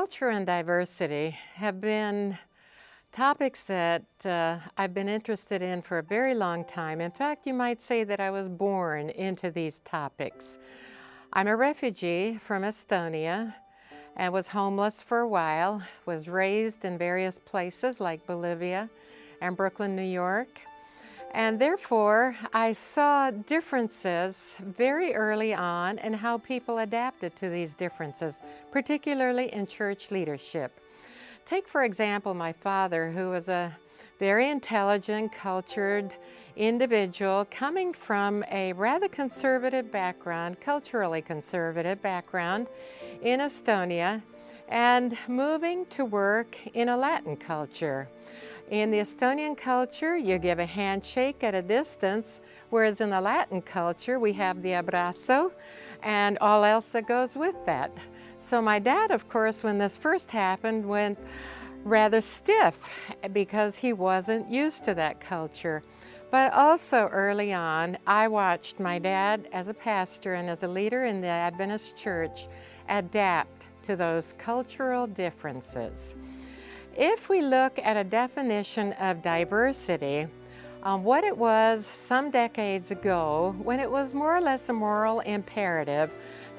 Culture and diversity have been topics that I've been interested in for a very long time. In fact, you might say that I was born into these topics. I'm a refugee from Estonia and was homeless for a while, was raised in various places like Bolivia and Brooklyn, New York. And therefore, I saw differences very early on in how people adapted to these differences, particularly in church leadership. Take, for example, my father, who was a very intelligent, cultured individual coming from a rather conservative background, culturally conservative background in Estonia, and moving to work in a Latin culture. In the Estonian culture, you give a handshake at a distance, whereas in the Latin culture, we have the abrazo and all else that goes with that. So my dad, of course, when this first happened, went rather stiff because he wasn't used to that culture. But also early on, I watched my dad as a pastor and as a leader in the Adventist church adapt to those cultural differences. If we look at a definition of diversity, what it was some decades ago, when it was more or less a moral imperative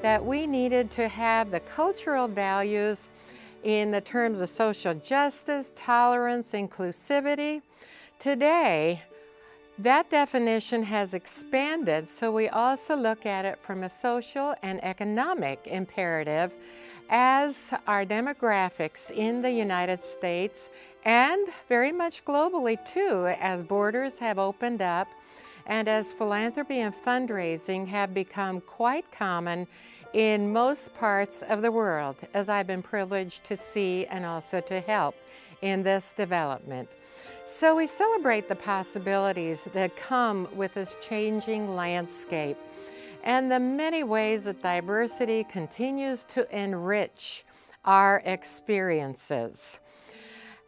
that we needed to have the cultural values in the terms of social justice, tolerance, inclusivity. Today, that definition has expanded, so we also look at it from a social and economic imperative as our demographics in the United States and very much globally too, as borders have opened up and as philanthropy and fundraising have become quite common in most parts of the world, as I've been privileged to see and also to help in this development. So we celebrate the possibilities that come with this changing landscape and the many ways that diversity continues to enrich our experiences.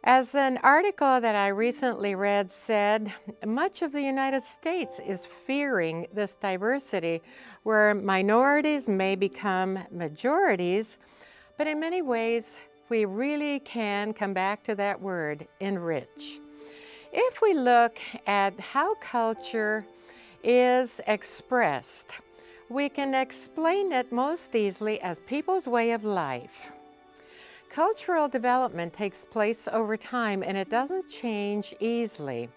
As an article that I recently read said, much of the United States is fearing this diversity where minorities may become majorities, but in many ways we really can come back to that word, enrich. If we look at how culture is expressed, we can explain it most easily as people's way of life. Cultural development takes place over time and it doesn't change easily.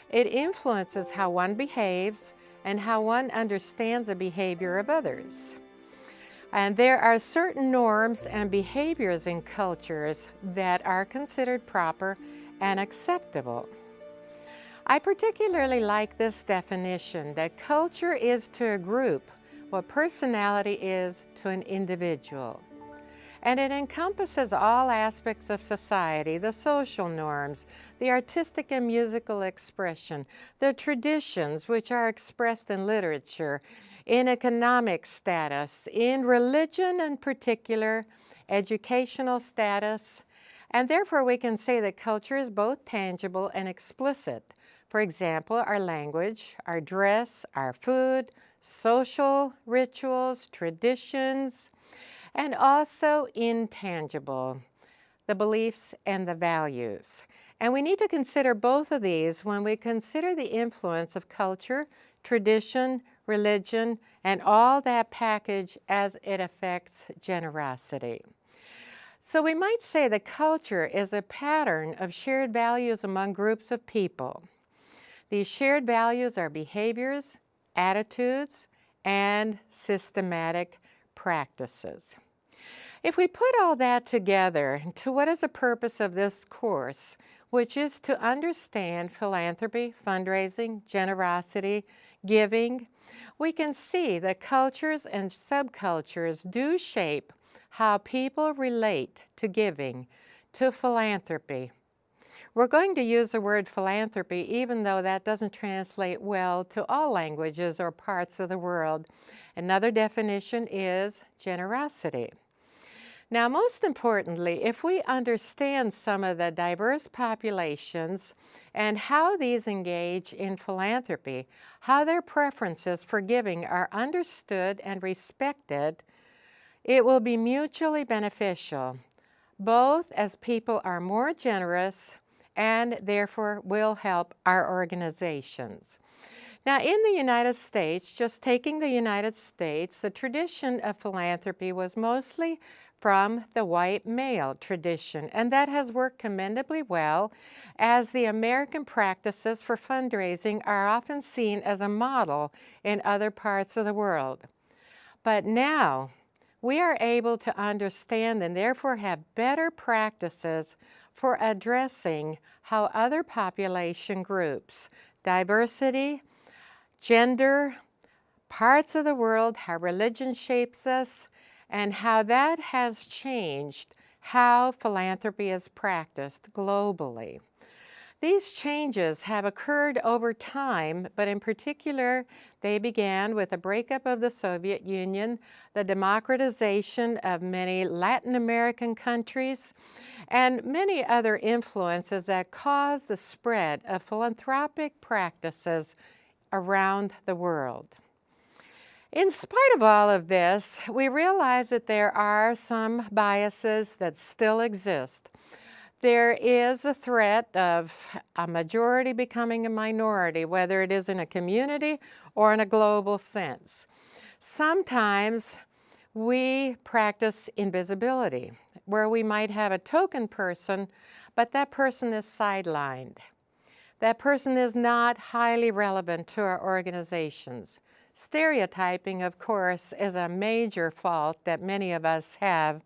It influences how one behaves and how one understands the behavior of others. And there are certain norms and behaviors in cultures that are considered proper and acceptable. I particularly like this definition that culture is to a group what personality is to an individual. And it encompasses all aspects of society, the social norms, the artistic and musical expression, the traditions which are expressed in literature, in economic status, in religion in particular, educational status, and therefore we can say that culture is both tangible and explicit. For example, our language, our dress, our food, social rituals, traditions, and also intangible, the beliefs and the values. And we need to consider both of these when we consider the influence of culture, tradition, religion, and all that package as it affects generosity. So we might say that culture is a pattern of shared values among groups of people. These shared values are behaviors, attitudes, and systematic practices. If we put all that together to what is the purpose of this course, which is to understand philanthropy, fundraising, generosity, giving, we can see that cultures and subcultures do shape how people relate to giving, to philanthropy. We're going to use the word philanthropy even though that doesn't translate well to all languages or parts of the world. Another definition is generosity. Now, most importantly, if we understand some of the diverse populations and how these engage in philanthropy, how their preferences for giving are understood and respected, it will be mutually beneficial. both as people are more generous and therefore will help our organizations. Now, in the United States, just taking the United States, the tradition of philanthropy was mostly from the white male tradition, and that has worked commendably well, as the American practices for fundraising are often seen as a model in other parts of the world. But now, we are able to understand and therefore have better practices for addressing how other population groups, diversity, gender, parts of the world, how religion shapes us, and how that has changed how philanthropy is practiced globally. These changes have occurred over time, but in particular, they began with the breakup of the Soviet Union, the democratization of many Latin American countries, and many other influences that caused the spread of philanthropic practices around the world. In spite of all of this, we realize that there are some biases that still exist. There is a threat of a majority becoming a minority, whether it is in a community or in a global sense. Sometimes we practice invisibility, where we might have a token person, but that person is sidelined. That person is not highly relevant to our organizations. Stereotyping, of course, is a major fault that many of us have.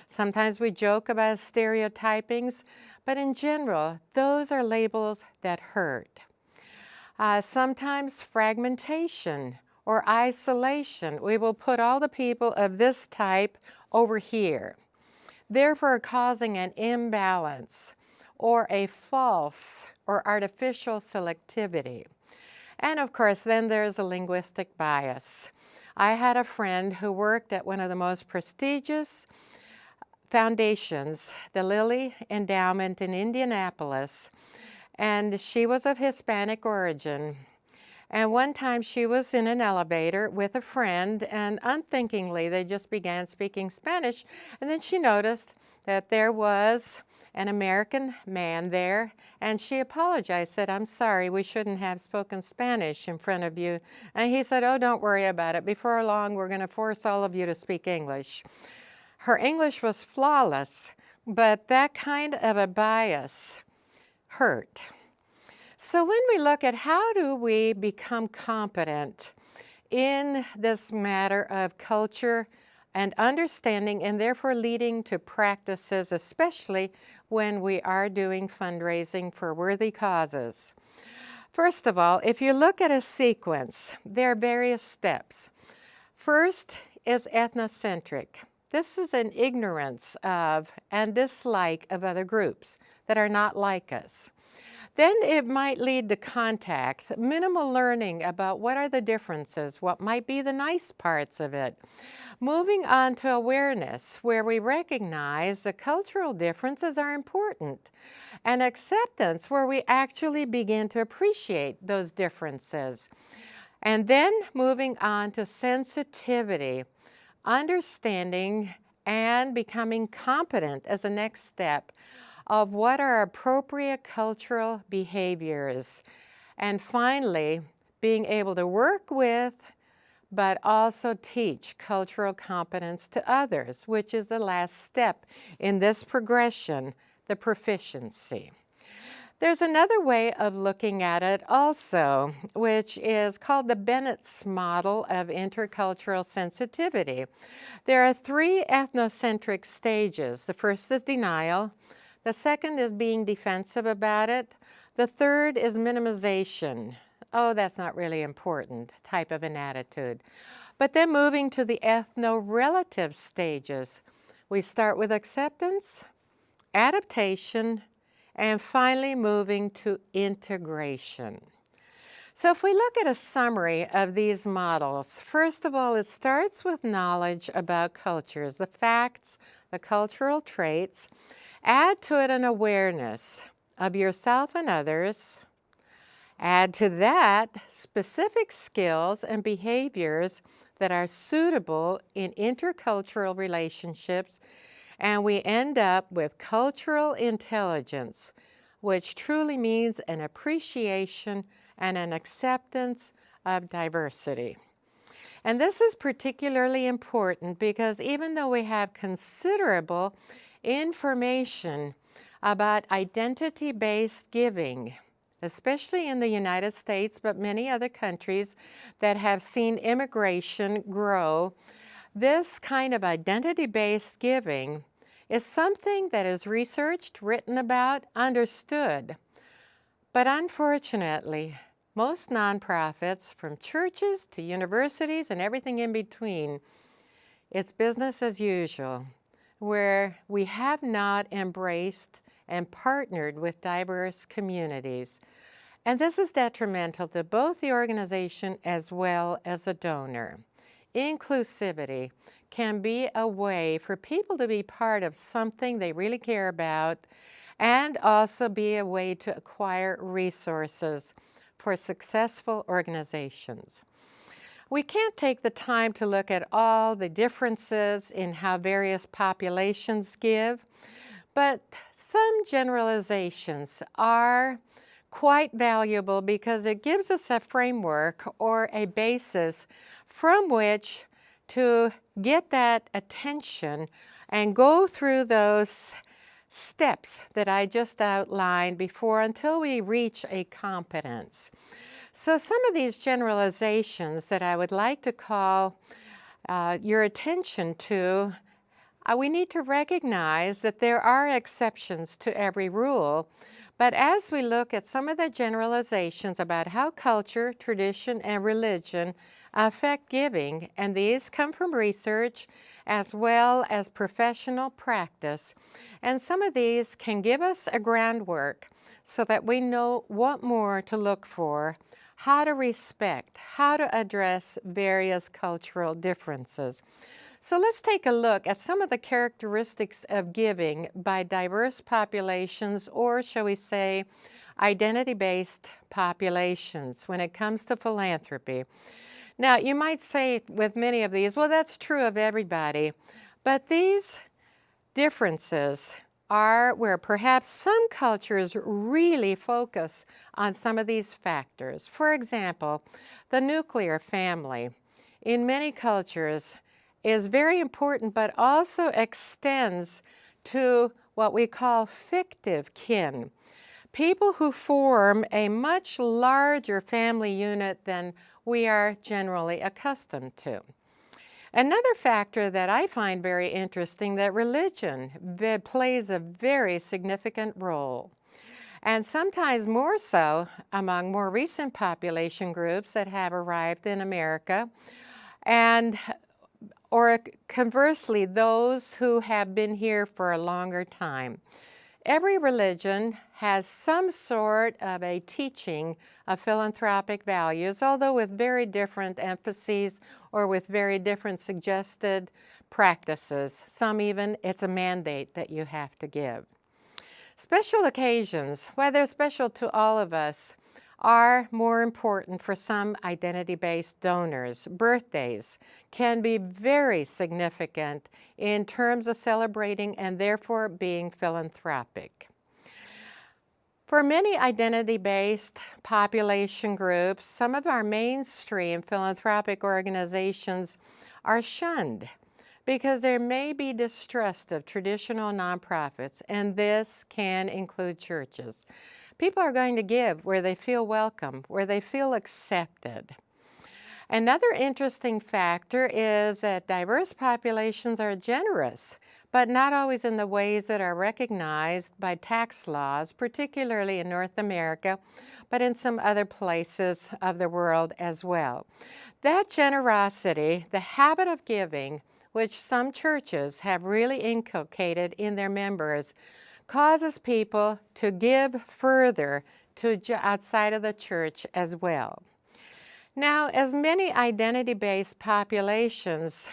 Sometimes we joke about stereotypings, but in general, those are labels that hurt. Sometimes fragmentation or isolation. We will put all the people of this type over here, therefore causing an imbalance or a false or artificial selectivity. And of course, then there's a linguistic bias. I had a friend who worked at one of the most prestigious foundations, the Lilly Endowment in Indianapolis, and she was of Hispanic origin. And one time she was in an elevator with a friend, and unthinkingly they just began speaking Spanish, and then she noticed that there was an American man there, and she apologized, said, "I'm sorry, we shouldn't have spoken Spanish in front of you." And he said, "Oh, don't worry about it. Before long, we're going to force all of you to speak English." Her English was flawless, but that kind of a bias hurt. So when we look at how do we become competent in this matter of culture and understanding, and therefore leading to practices, especially when we are doing fundraising for worthy causes. First of all, if you look at a sequence, there are various steps. First is ethnocentric. This is an ignorance of and dislike of other groups that are not like us. Then it might lead to contact, minimal learning about what are the differences, what might be the nice parts of it. Moving on to awareness, where we recognize the cultural differences are important, and acceptance, where we actually begin to appreciate those differences. And then moving on to sensitivity, understanding and becoming competent as a next step of what are appropriate cultural behaviors. And finally, being able to work with, but also teach cultural competence to others, which is the last step in this progression, the proficiency. There's another way of looking at it also, which is called the Bennett's model of intercultural sensitivity. There are 3 ethnocentric stages. The first is denial. The second is being defensive about it. The third is minimization. Oh, that's not really important type of an attitude. But then moving to the ethno-relative stages, we start with acceptance, adaptation, and finally moving to integration. So if we look at a summary of these models, first of all, it starts with knowledge about cultures, the facts, the cultural traits. Add to it an awareness of yourself and others. Add to that specific skills and behaviors that are suitable in intercultural relationships. and we end up with cultural intelligence, which truly means an appreciation and an acceptance of diversity. And this is particularly important because even though we have considerable information about identity-based giving, especially in the United States, but many other countries that have seen immigration grow, this kind of identity-based giving is something that is researched, written about, understood. But unfortunately, most nonprofits, from churches to universities and everything in between, it's business as usual, where we have not embraced and partnered with diverse communities. And this is detrimental to both the organization as well as the donor. Inclusivity can be a way for people to be part of something they really care about, and also be a way to acquire resources for successful organizations. We can't take the time to look at all the differences in how various populations give, but some generalizations are quite valuable because it gives us a framework or a basis from which to get that attention and go through those steps that I just outlined before until we reach a competence. So some of these generalizations that I would like to call your attention to, we need to recognize that there are exceptions to every rule. But as we look at some of the generalizations about how culture, tradition, and religion affect giving, and these come from research as well as professional practice, and some of these can give us a groundwork so that we know what more to look for, how to respect, how to address various cultural differences. So let's take a look at some of the characteristics of giving by diverse populations, or shall we say, identity-based populations when it comes to philanthropy. Now, you might say with many of these, well, that's true of everybody, but these differences are where perhaps some cultures really focus on some of these factors. For example, the nuclear family in many cultures is very important, but also extends to what we call fictive kin, people who form a much larger family unit than we are generally accustomed to. Another factor that I find very interesting, that religion plays a very significant role, and sometimes more so among more recent population groups that have arrived in America, and or conversely, those who have been here for a longer time. Every religion has some sort of a teaching of philanthropic values, although with very different emphases or with very different suggested practices. Some even, it's a mandate that you have to give. Special occasions, whether special to all of us, are more important for some identity-based donors. Birthdays can be very significant in terms of celebrating and therefore being philanthropic. For many identity-based population groups, some of our mainstream philanthropic organizations are shunned because there may be distrust of traditional nonprofits, and this can include churches. People are going to give where they feel welcome, where they feel accepted. Another interesting factor is that diverse populations are generous, but not always in the ways that are recognized by tax laws, particularly in North America, but in some other places of the world as well. That generosity, the habit of giving, which some churches have really inculcated in their members, causes people to give further to outside of the church as well. Now, as many identity-based populations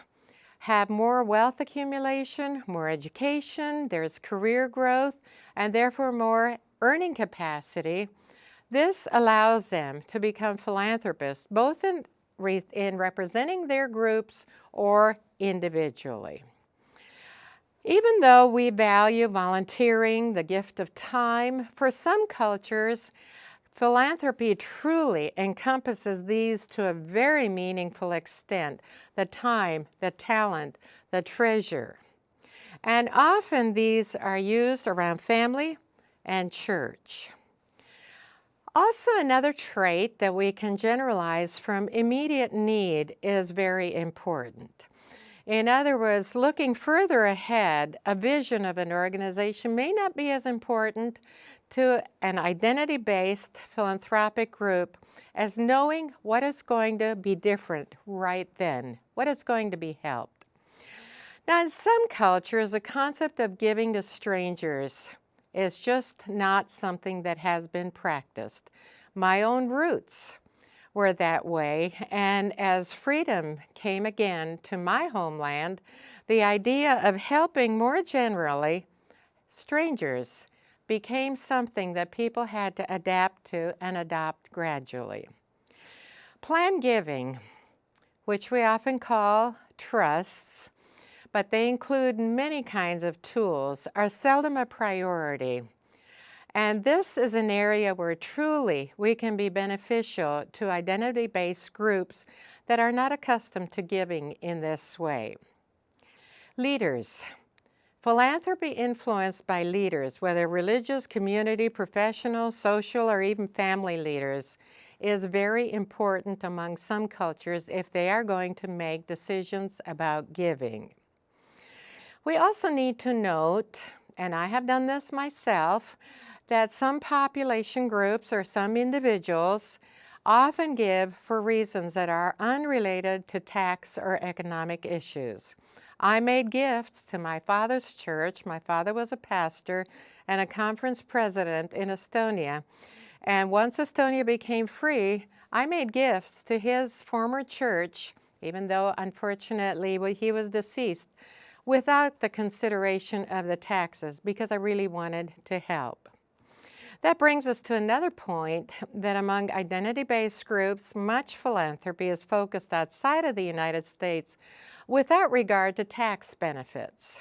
have more wealth accumulation, more education, there's career growth, and therefore more earning capacity, this allows them to become philanthropists, both in representing their groups or individually. Even though we value volunteering, the gift of time, for some cultures, philanthropy truly encompasses these to a very meaningful extent: the time, the talent, the treasure. And often these are used around family and church. Also, another trait that we can generalize from immediate need is very important. In other words, looking further ahead, a vision of an organization may not be as important to an identity-based philanthropic group as knowing what is going to be different right then, what is going to be helped. Now, in some cultures, the concept of giving to strangers is just not something that has been practiced. My own roots were that way, and as freedom came again to my homeland, the idea of helping more generally strangers became something that people had to adapt to and adopt gradually. Planned giving, which we often call trusts, but they include many kinds of tools, are seldom a priority. And this is an area where truly we can be beneficial to identity-based groups that are not accustomed to giving in this way. Leaders. Philanthropy influenced by leaders, whether religious, community, professional, social, or even family leaders, is very important among some cultures if they are going to make decisions about giving. We also need to note, and I have done this myself, that some population groups or some individuals often give for reasons that are unrelated to tax or economic issues. I made gifts to my father's church. My father was a pastor and a conference president in Estonia. And once Estonia became free, I made gifts to his former church, even though unfortunately he was deceased, without the consideration of the taxes, because I really wanted to help. That brings us to another point, that among identity-based groups, much philanthropy is focused outside of the United States without regard to tax benefits.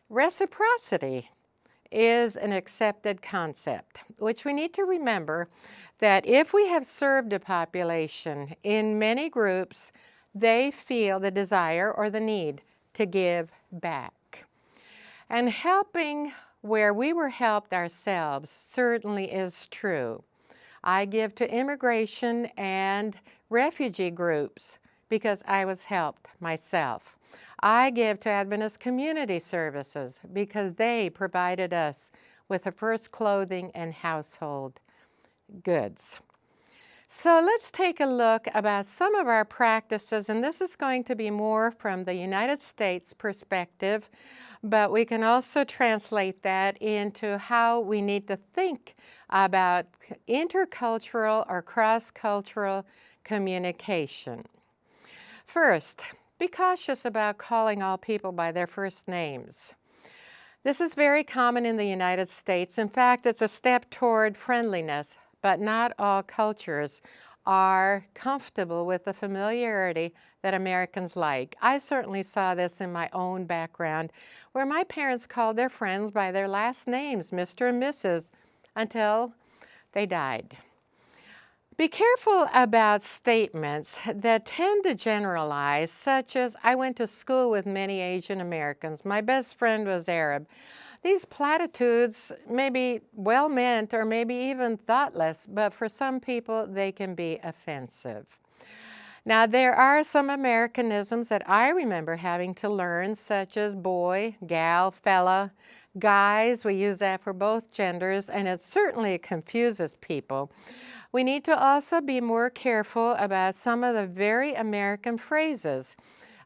Reciprocity is an accepted concept, which we need to remember that if we have served a population in many groups, they feel the desire or the need to give back. And helping where we were helped ourselves certainly is true. I give to immigration and refugee groups because I was helped myself. I give to Adventist Community Services because they provided us with the first clothing and household goods. So let's take a look about some of our practices, and this is going to be more from the United States perspective, but we can also translate that into how we need to think about intercultural or cross-cultural communication. First, be cautious about calling all people by their first names. This is very common in the United States. In fact, it's a step toward friendliness, but not all cultures are comfortable with the familiarity that Americans like. I certainly saw this in my own background, where my parents called their friends by their last names, Mr. and Mrs., until they died. Be careful about statements that tend to generalize, such as, I went to school with many Asian Americans, my best friend was Arab. These platitudes may be well-meant or maybe even thoughtless, but for some people they can be offensive. Now, there are some Americanisms that I remember having to learn, such as boy, gal, fella, guys. We use that for both genders, and it certainly confuses people. We need to also be more careful about some of the very American phrases.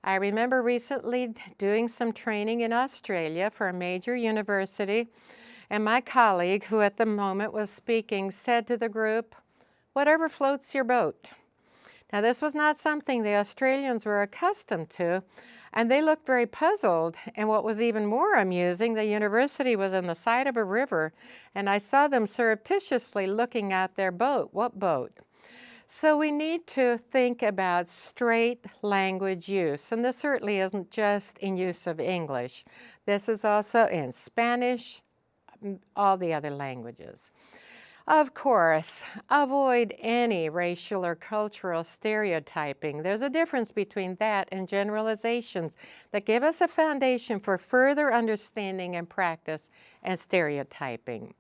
I remember recently doing some training in Australia for a major university, and my colleague, who at the moment was speaking, said to the group, "Whatever floats your boat." Now, this was not something the Australians were accustomed to, and they looked very puzzled. And what was even more amusing, the university was on the side of a river, and I saw them surreptitiously looking at their boat. What boat? So we need to think about straight language use, and this certainly isn't just in use of English. This is also in Spanish, all the other languages. Of course, avoid any racial or cultural stereotyping. There's a difference between that and generalizations that give us a foundation for further understanding and practice and stereotyping.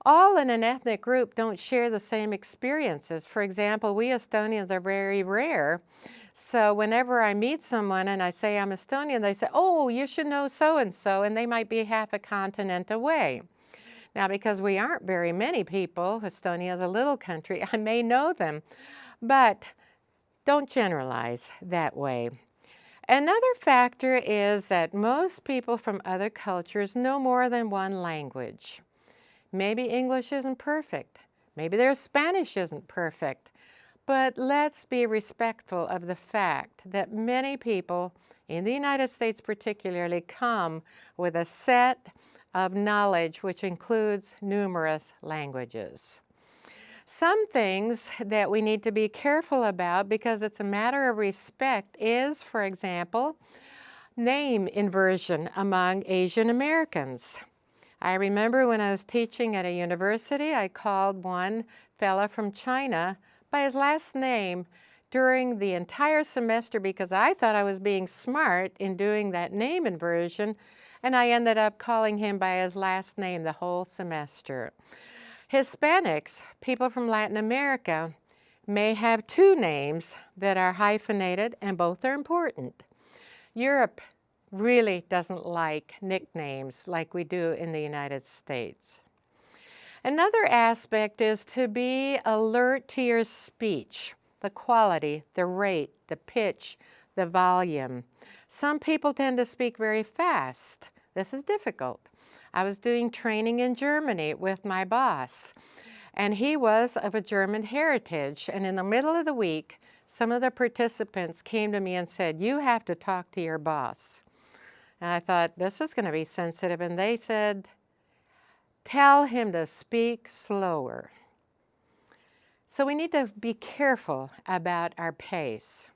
All in an ethnic group don't share the same experiences. For example, we Estonians are very rare. So whenever I meet someone and I say I'm Estonian, they say, oh, you should know so-and-so, and they might be half a continent away. Now, because we aren't very many people, Estonia is a little country, I may know them, but don't generalize that way. Another factor is that most people from other cultures know more than one language. Maybe English isn't perfect. Maybe their Spanish isn't perfect. But let's be respectful of the fact that many people, in the United States particularly, come with a set of knowledge which includes numerous languages. Some things that we need to be careful about because it's a matter of respect is, for example, name inversion among Asian Americans. I remember when I was teaching at a university, I called one fella from China by his last name during the entire semester because I thought I was being smart in doing that name inversion, and I ended up calling him by his last name the whole semester. Hispanics, people from Latin America, may have two names that are hyphenated, and both are important. Europe really doesn't like nicknames like we do in the United States. Another aspect is to be alert to your speech, the quality, the rate, the pitch, the volume. Some people tend to speak very fast. This is difficult. I was doing training in Germany with my boss, and he was of a German heritage, and in the middle of the week, some of the participants came to me and said, you have to talk to your boss. And I thought, this is going to be sensitive. And they said, tell him to speak slower. So we need to be careful about our pace.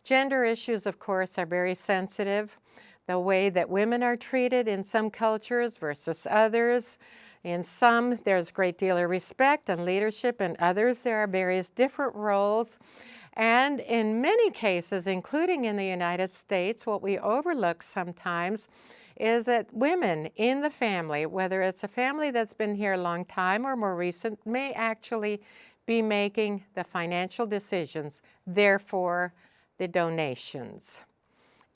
Gender issues, of course, are very sensitive. The way that women are treated in some cultures versus others. In some, there's a great deal of respect and leadership. In others, there are various different roles. And in many cases, including in the United States, what we overlook sometimes is that women in the family, whether it's a family that's been here a long time or more recent, may actually be making the financial decisions, therefore the donations.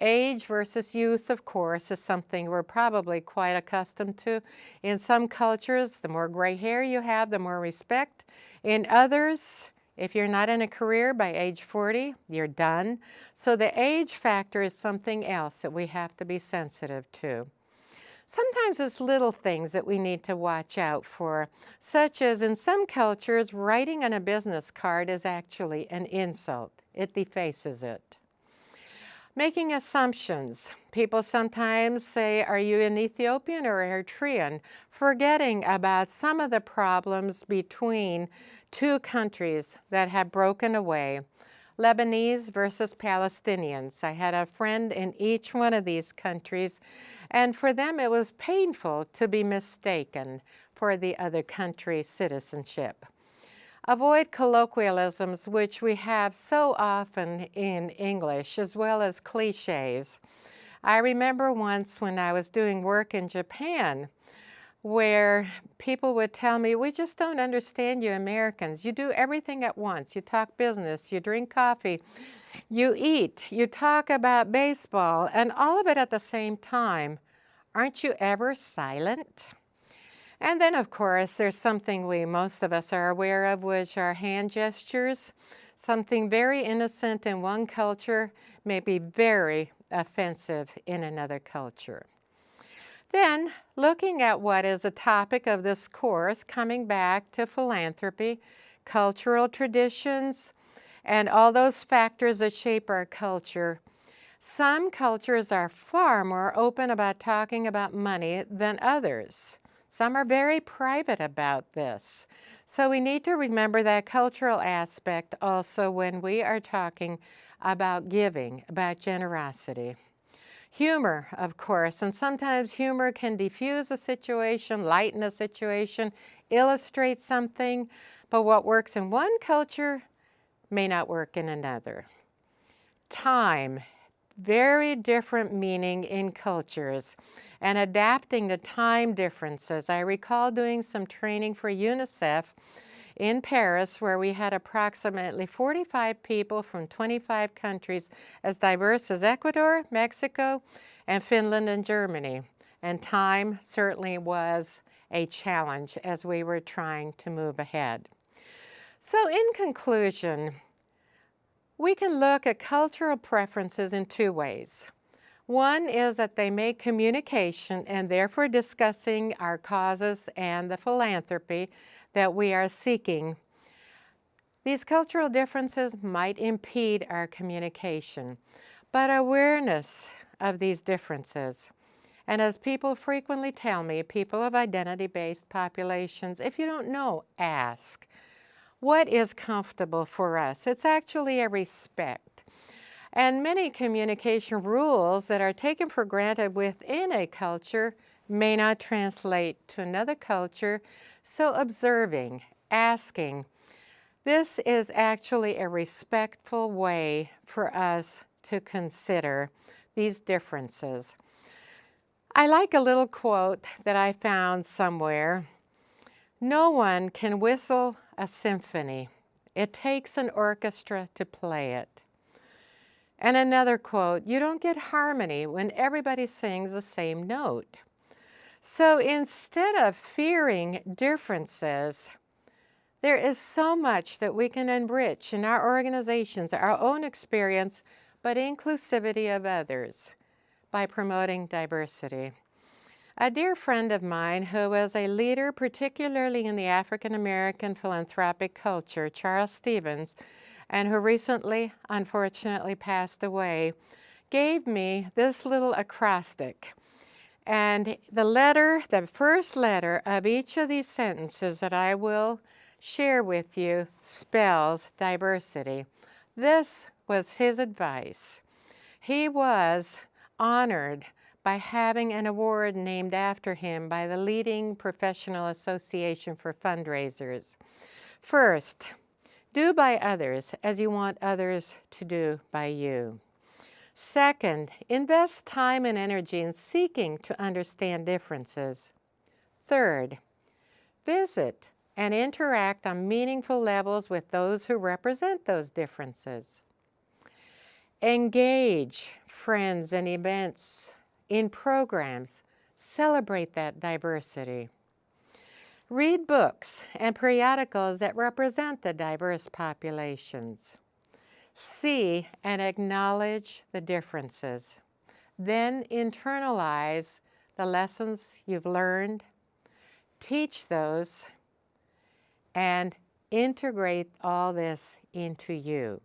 Age versus youth, of course, is something we're probably quite accustomed to. In some cultures, the more gray hair you have, the more respect. In others, if you're not in a career by age 40, you're done. So the age factor is something else that we have to be sensitive to. Sometimes it's little things that we need to watch out for, such as in some cultures, writing on a business card is actually an insult. It defaces it. Making assumptions. People sometimes say, are you an Ethiopian or Eritrean? Forgetting about some of the problems between two countries that have broken away. Lebanese versus Palestinians. I had a friend in each one of these countries, and for them it was painful to be mistaken for the other country's citizenship. Avoid colloquialisms, which we have so often in English, as well as cliches. I remember once when I was doing work in Japan, where people would tell me, we just don't understand you Americans. You do everything at once. You talk business, you drink coffee, you eat, you talk about baseball, and all of it at the same time. Aren't you ever silent? And then, of course, there's something most of us are aware of, which are hand gestures. Something very innocent in one culture may be very offensive in another culture. Then, looking at what is a topic of this course, coming back to philanthropy, cultural traditions, and all those factors that shape our culture. Some cultures are far more open about talking about money than others. Some are very private about this. So we need to remember that cultural aspect also when we are talking about giving, about generosity. Humor, of course, and sometimes humor can diffuse a situation, lighten a situation, illustrate something, but what works in one culture may not work in another. Time, very different meaning in cultures, and adapting to time differences. I recall doing some training for UNICEF in Paris, where we had approximately 45 people from 25 countries as diverse as Ecuador, Mexico, and Finland and Germany. And time certainly was a challenge as we were trying to move ahead. So in conclusion, we can look at cultural preferences in two ways. One is that they make communication and therefore discussing our causes and the philanthropy that we are seeking. These cultural differences might impede our communication, but awareness of these differences, and as people frequently tell me, people of identity-based populations, if you don't know, ask. What is comfortable for us? It's actually a respect. And many communication rules that are taken for granted within a culture may not translate to another culture. So observing, asking, this is actually a respectful way for us to consider these differences. I like a little quote that I found somewhere. No one can whistle a symphony. It takes an orchestra to play it. And another quote, you don't get harmony when everybody sings the same note. So instead of fearing differences, there is so much that we can enrich in our organizations, our own experience, but inclusivity of others by promoting diversity. A dear friend of mine who was a leader, particularly in the African American philanthropic culture, Charles Stevens, and who recently, unfortunately, passed away, gave me this little acrostic. And the first letter of each of these sentences that I will share with you spells diversity. This was his advice. He was honored by having an award named after him by the leading professional association for fundraisers. First, do by others as you want others to do by you. Second, invest time and energy in seeking to understand differences. Third, visit and interact on meaningful levels with those who represent those differences. Engage friends in events, in programs. Celebrate that diversity. Read books and periodicals that represent the diverse populations. See and acknowledge the differences. Then internalize the lessons you've learned, teach those, and integrate all this into you.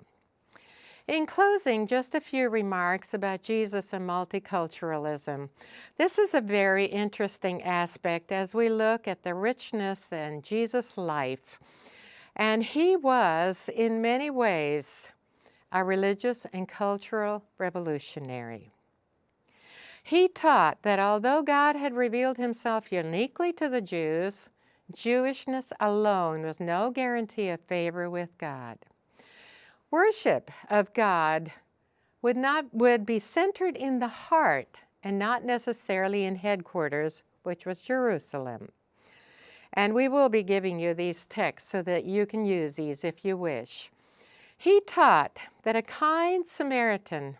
In closing, just a few remarks about Jesus and multiculturalism. This is a very interesting aspect as we look at the richness in Jesus' life. And he was, in many ways, a religious and cultural revolutionary. He taught that although God had revealed himself uniquely to the Jews, Jewishness alone was no guarantee of favor with God. Worship of God would be centered in the heart and not necessarily in headquarters, which was Jerusalem. And we will be giving you these texts so that you can use these if you wish. He taught that a kind Samaritan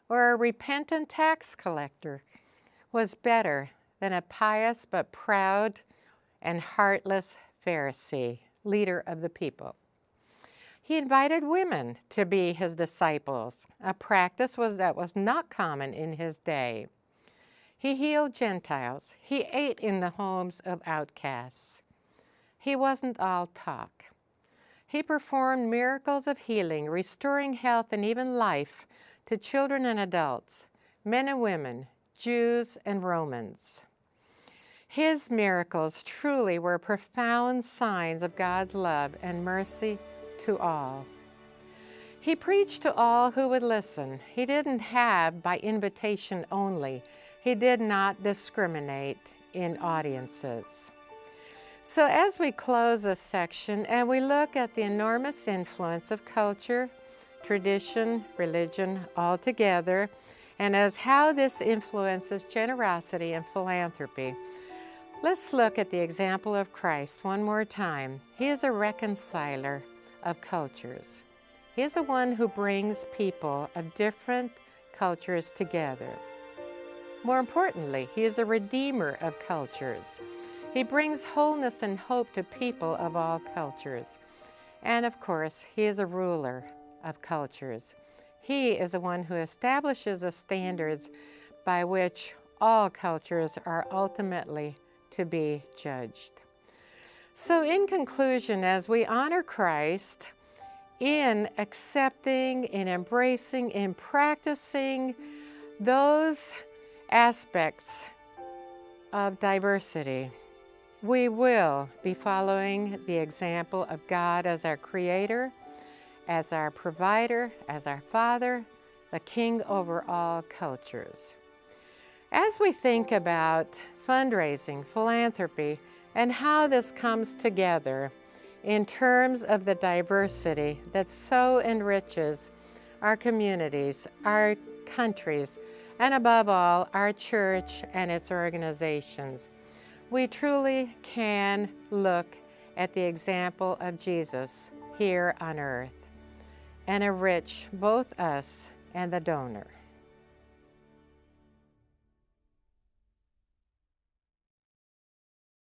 or a repentant tax collector was better than a pious but proud and heartless Pharisee, leader of the people. He invited women to be his disciples, a practice that was not common in his day. He healed Gentiles. He ate in the homes of outcasts. He wasn't all talk. He performed miracles of healing, restoring health and even life to children and adults, men and women, Jews and Romans. His miracles truly were profound signs of God's love and mercy to all. He preached to all who would listen. He didn't have by invitation only. He did not discriminate in audiences. So as we close this section and we look at the enormous influence of culture, tradition, religion all together, and as how this influences generosity and philanthropy, let's look at the example of Christ one more time. He is a reconciler of cultures. He is the one who brings people of different cultures together. More importantly, he is a redeemer of cultures. He brings wholeness and hope to people of all cultures. And of course, he is a ruler of cultures. He is the one who establishes the standards by which all cultures are ultimately to be judged. So in conclusion, as we honor Christ in accepting, in embracing, in practicing those aspects of diversity, we will be following the example of God as our Creator, as our provider, as our Father, the King over all cultures. As we think about fundraising, philanthropy, and how this comes together in terms of the diversity that so enriches our communities, our countries, and above all, our church and its organizations, we truly can look at the example of Jesus here on earth and enrich both us and the donor.